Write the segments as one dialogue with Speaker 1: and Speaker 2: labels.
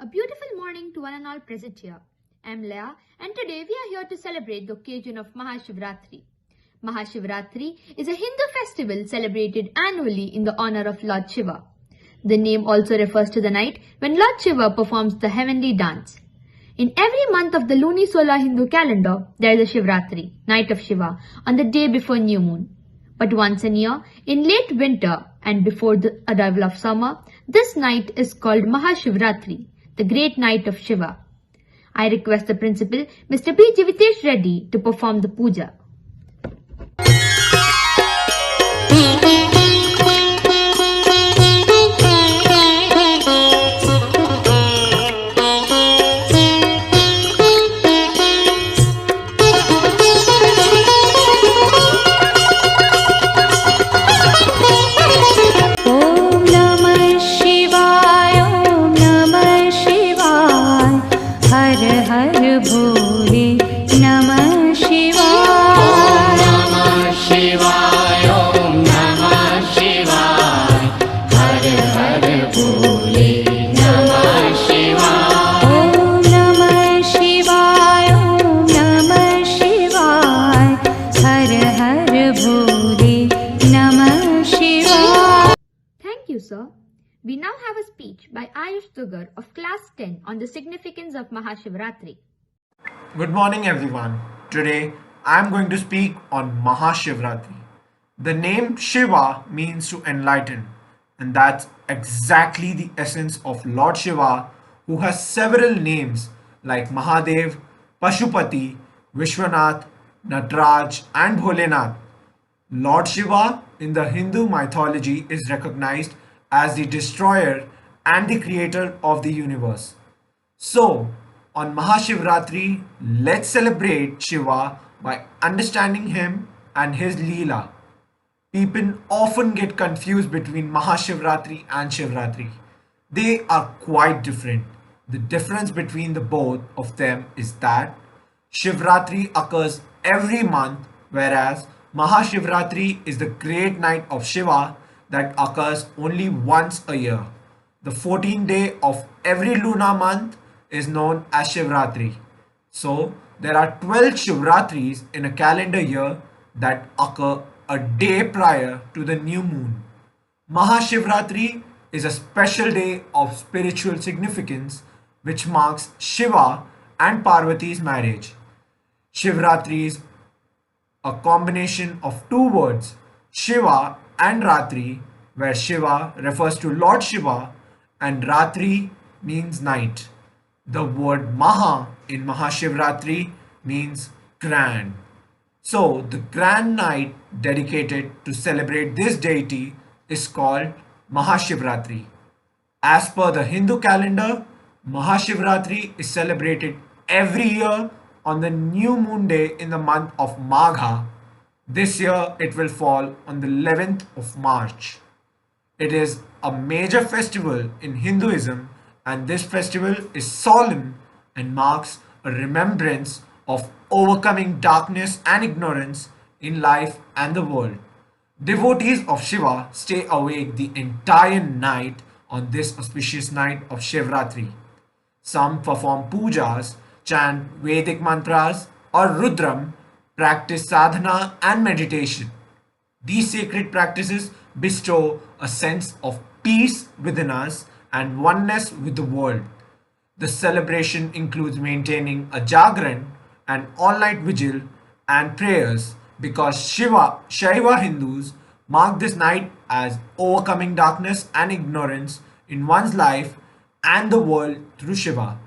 Speaker 1: A beautiful morning to one and all present here. I am Leah and today we are here to celebrate the occasion of Mahashivaratri. Mahashivaratri is a Hindu festival celebrated annually in the honor of Lord Shiva. The name also refers to the night when Lord Shiva performs the heavenly dance. In every month of the lunisolar Hindu calendar, there is a Shivaratri, night of Shiva, on the day before new moon. But once a year, in late winter and before the arrival of summer, this night is called Mahashivaratri, the great night of Shiva. I request the principal, Mr. B. Jivitesh Reddy, to perform the puja.
Speaker 2: भोले नमः शिवाय नमः शिवाय ओम नमः शिवाय हर हर भोले नमः शिवाय ओम नमः शिवाय ओम नमः शिवाय हर हर भोले नमः शिवाय.
Speaker 1: Thank you, sir. We now have a speech by Ayush Dugar of class 10 on the significance of Mahashivaratri.
Speaker 3: Good morning everyone. Today I am going to speak on Mahashivratri. The name Shiva means to enlighten, and that's exactly the essence of Lord Shiva, who has several names like Mahadev, Pashupati, Vishwanath, Nataraj and Bholenath. Lord Shiva in the Hindu mythology is recognized as the destroyer and the creator of the universe. So, on Mahashivratri, let's celebrate Shiva by understanding him and his Leela. People often get confused between Mahashivratri and Shivratri. They are quite different. The difference between the both of them is that Shivratri occurs every month, whereas Mahashivratri is the great night of Shiva that occurs only once a year. The 14th day of every lunar month is known as Shivratri. So there are 12 Shivratris in a calendar year that occur a day prior to the new moon. Mahashivratri is a special day of spiritual significance which marks Shiva and Parvati's marriage. Shivratri is a combination of two words, Shiva and Ratri, where Shiva refers to Lord Shiva and Ratri means night. The word Maha in Mahashivratri means grand. So the grand night dedicated to celebrate this deity is called Mahashivratri. As per the Hindu calendar, Mahashivratri is celebrated every year on the new moon day in the month of Magha. This year it will fall on the 11th of March. It is a major festival in Hinduism, and this festival is solemn and marks a remembrance of overcoming darkness and ignorance in life and the world. Devotees of Shiva stay awake the entire night on this auspicious night of Shivratri. Some perform pujas, chant Vedic mantras or Rudram, practice sadhana and meditation. These sacred practices bestow a sense of peace within us and oneness with the world. The celebration includes maintaining a jagran, an all-night vigil and prayers because Shaiva Hindus mark this night as overcoming darkness and ignorance in one's life and the world through Shiva.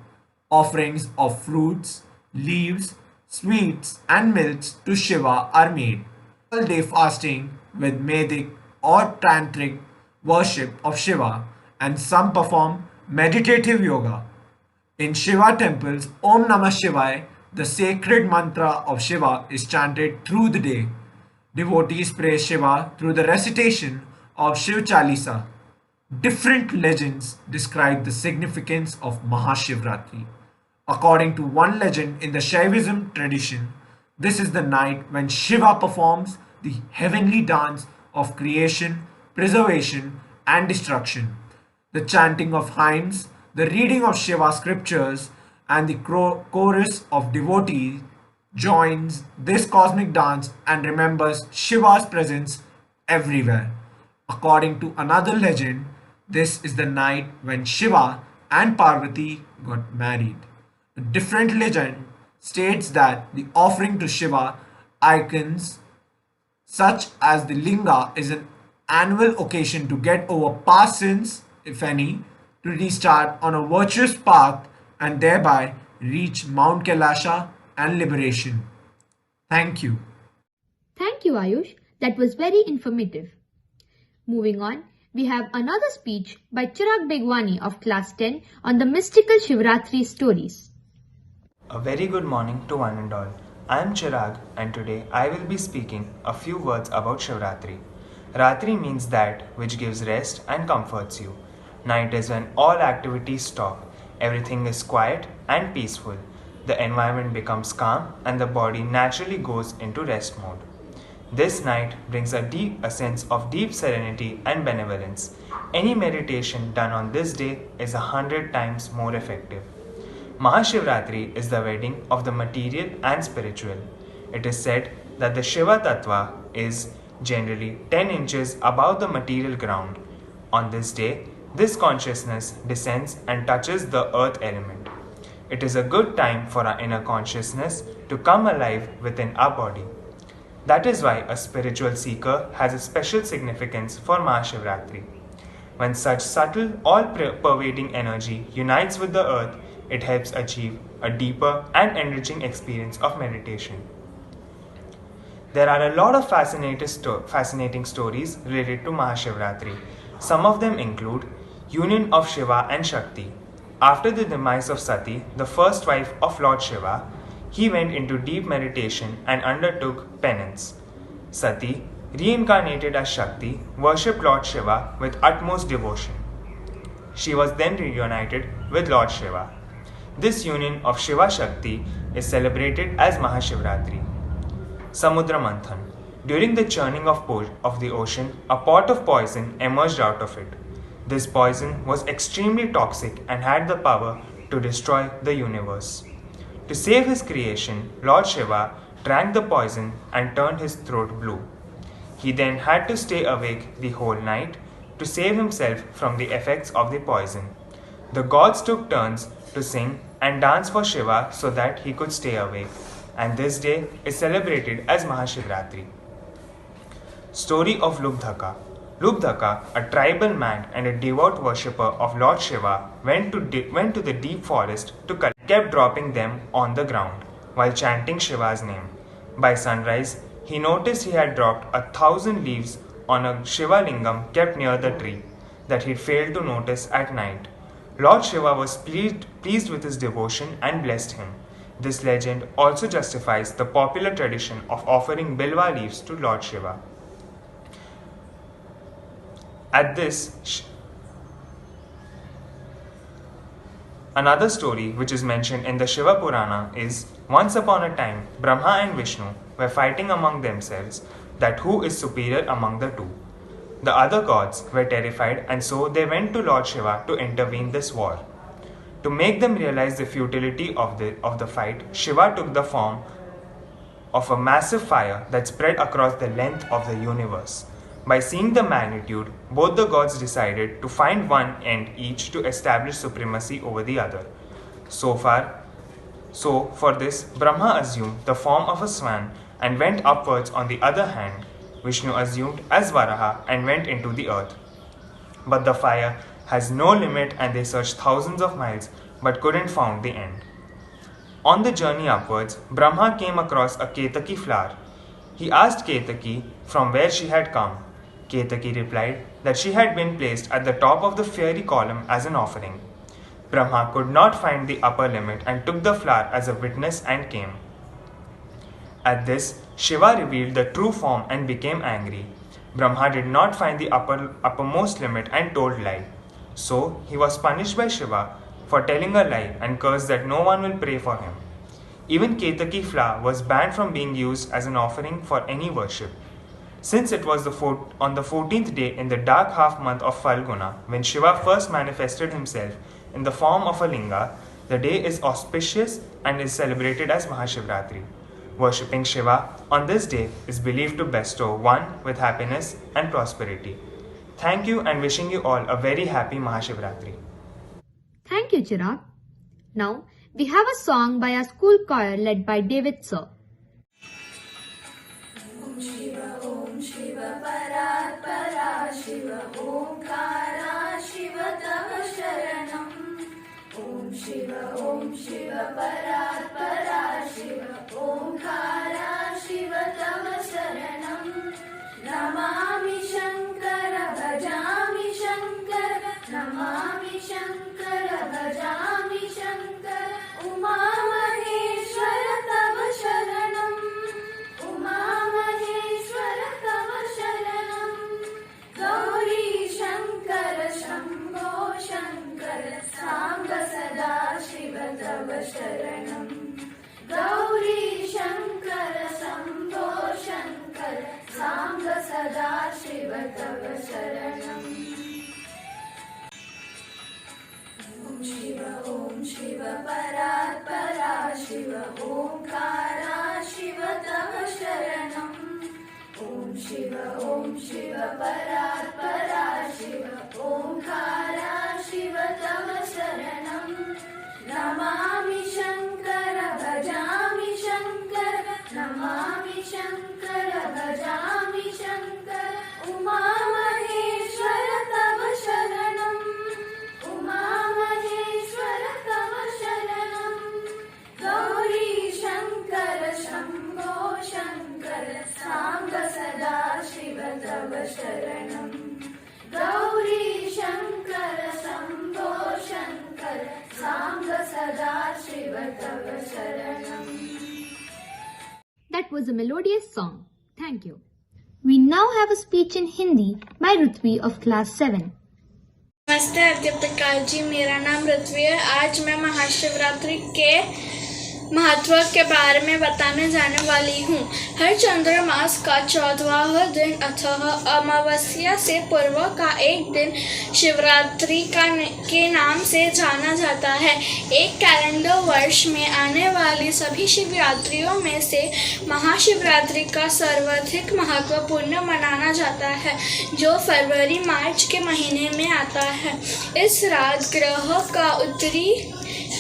Speaker 3: Offerings of fruits, leaves, sweets and milks to Shiva are made. All-day fasting with Vedic or Tantric worship of Shiva, and some perform meditative yoga. In Shiva temples, Om Namah Shivaya, the sacred mantra of Shiva, is chanted through the day. Devotees praise Shiva through the recitation of Shiv Chalisa. Different legends describe the significance of Mahashivratri. According to one legend in the Shaivism tradition, this is the night when Shiva performs the heavenly dance of creation, preservation, and destruction. The chanting of hymns, The reading of Shiva scriptures and the chorus of devotees joins this cosmic dance and remembers Shiva's presence everywhere. According to another legend, this is the night when Shiva and Parvati got married. A different legend states that the offering to Shiva icons such as the linga is an annual occasion to get over past sins, if any, to restart on a virtuous path and thereby reach Mount Kailasha and liberation. Thank you.
Speaker 1: Thank you, Ayush. That was very informative. Moving on, we have another speech by Chirag Begwani of class 10 on the mystical Shivaratri stories.
Speaker 4: A very good morning to one and all. I am Chirag and today I will be speaking a few words about Shivaratri. Ratri means that which gives rest and comforts you. Night is when all activities stop. Everything is quiet and peaceful. The environment becomes calm and the body naturally goes into rest mode. This night brings a sense of deep serenity and benevolence. Any meditation done on this day is 100 times more effective. Mahashivratri is the wedding of the material and spiritual. It is said that the Shiva Tattva is generally 10 inches above the material ground. On this day, this consciousness descends and touches the earth element. It is a good time for our inner consciousness to come alive within our body. That is why a spiritual seeker has a special significance for Mahashivratri. When such subtle, all-pervading energy unites with the earth, it helps achieve a deeper and enriching experience of meditation. There are a lot of fascinating stories related to Mahashivratri. Some of them include union of Shiva and Shakti. After the demise of Sati, the first wife of Lord Shiva, he went into deep meditation and undertook penance. Sati, reincarnated as Shakti, worshipped Lord Shiva with utmost devotion. She was then reunited with Lord Shiva. This union of Shiva Shakti is celebrated as Mahashivratri. Samudra Manthan. During the churning of the ocean, a pot of poison emerged out of it. This poison was extremely toxic and had the power to destroy the universe. To save his creation, Lord Shiva drank the poison and turned his throat blue. He then had to stay awake the whole night to save himself from the effects of the poison. The gods took turns to sing and dance for Shiva so that he could stay awake, and this day is celebrated as Mahashivratri. Story of Lubdhaka. Lubdhaka, a tribal man and a devout worshipper of Lord Shiva, went to the deep forest to collect, kept dropping them on the ground while chanting Shiva's name. By sunrise, he noticed he had dropped 1,000 leaves on a Shiva lingam kept near the tree that he failed to notice at night. Lord Shiva was pleased with his devotion and blessed him. This legend also justifies the popular tradition of offering bilwa leaves to Lord Shiva. Another story which is mentioned in the Shiva Purana is, once upon a time, Brahma and Vishnu were fighting among themselves that who is superior among the two. The other gods were terrified and so they went to Lord Shiva to intervene this war. To make them realize the futility of the fight, Shiva took the form of a massive fire that spread across the length of the universe. By seeing the magnitude, both the gods decided to find one end each to establish supremacy over the other. So for this, Brahma assumed the form of a swan and went upwards. On the other hand, Vishnu assumed as Varaha and went into the earth. But the fire has no limit and they searched thousands of miles but couldn't find the end. On the journey upwards, Brahma came across a Ketaki flower. He asked Ketaki from where she had come. Ketaki replied that she had been placed at the top of the fiery column as an offering. Brahma could not find the upper limit and took the flower as a witness and came. At this, Shiva revealed the true form and became angry. Brahma did not find the uppermost limit and told lie. So, he was punished by Shiva for telling a lie and cursed that no one will pray for him. Even Ketaki flower was banned from being used as an offering for any worship. Since it was on the 14th day in the dark half month of Falguna, when Shiva first manifested himself, In the form of a linga, the day is auspicious and is celebrated as Mahashivratri. Worshipping Shiva on this day is believed to bestow one with happiness and prosperity. Thank you and wishing you all a very happy Mahashivratri.
Speaker 1: Thank you, Chirag. Now, we have a song by our school choir led by David Sir.
Speaker 5: Om Shiva Parat Para Shiva Omkara Shiva Tava Sharanam Om Shiva Parat Para Shiva Omkara Shiva Tava Sharanam Namami Shankara Bhajami Shankara Namami Shankara Bhajami Shankara Uma Maheshwara Tava Sharanam Uma Maheshwara Tava Sharanam Gauri Shankara Shambho Shankara Samba Sada Shiva Tava Sharanam Gauri Shankara Shambho Shankara Samba Sada Shiva Tava Sharanam Om Shiva Parat Para Shiva Omkara Shiva Tava Sharanam Om Shiva Parat Para Shiva Omkara Shiva Tava Sharanam Namami Shankara Bhajami Shankara Namami Shankara Bhajami Shankara Uma Maheshwara Tava Sharanam Uma Maheshwara Tava Sharanam Gauri Shankara Shambho Shankara Samba Sada Shiva Tava Sharanam Gauri Shankara Shambho Shankara Samba Sada Shiva Tava Sharanam.
Speaker 1: That was a melodious song. Thank you. We now have a speech in Hindi by Rutvi of class 7.
Speaker 6: नमस्ते अध्यापिका जी, मेरा नाम ऋत्वी है। आज मैं महाशिवरात्रि के महत्व के बारे में बताने जाने वाली हूँ। हर चंद्र मास का 14वां दिन अथवा अमावस्या से पूर्व का एक दिन शिवरात्रि के नाम से जाना जाता है। एक कैलेंडर वर्ष में आने वाली सभी शिवरात्रियों में से महाशिवरात्रि का सर्वाधिक महत्वपूर्ण मनाना जाता है, जो फरवरी मार्च के महीने में आता है। इस रात ग्रह का उत्तरी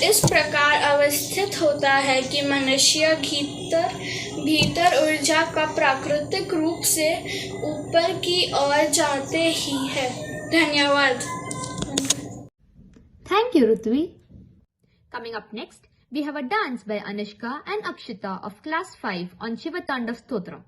Speaker 6: इस प्रकार अवस्थित होता है कि मनुष्य भीतर ऊर्जा का प्राकृतिक रूप से ऊपर की ओर जाते ही है। धन्यवाद।
Speaker 1: Thank you, Rutvi. Coming up next, we have a dance by Anushka and Akshita of class 5 on Shiva Tandav Stotram.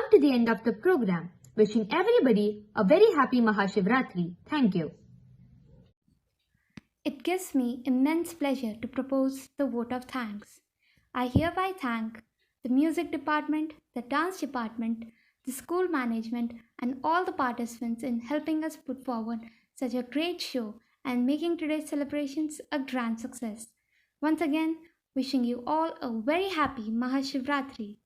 Speaker 1: come to the end of the program. Wishing everybody a very happy Mahashivratri. Thank you.
Speaker 7: It gives me immense pleasure to propose the vote of thanks. I hereby thank the music department, the dance department, the school management, and all the participants in helping us put forward such a great show and making today's celebrations a grand success. Once again, wishing you all a very happy Mahashivratri.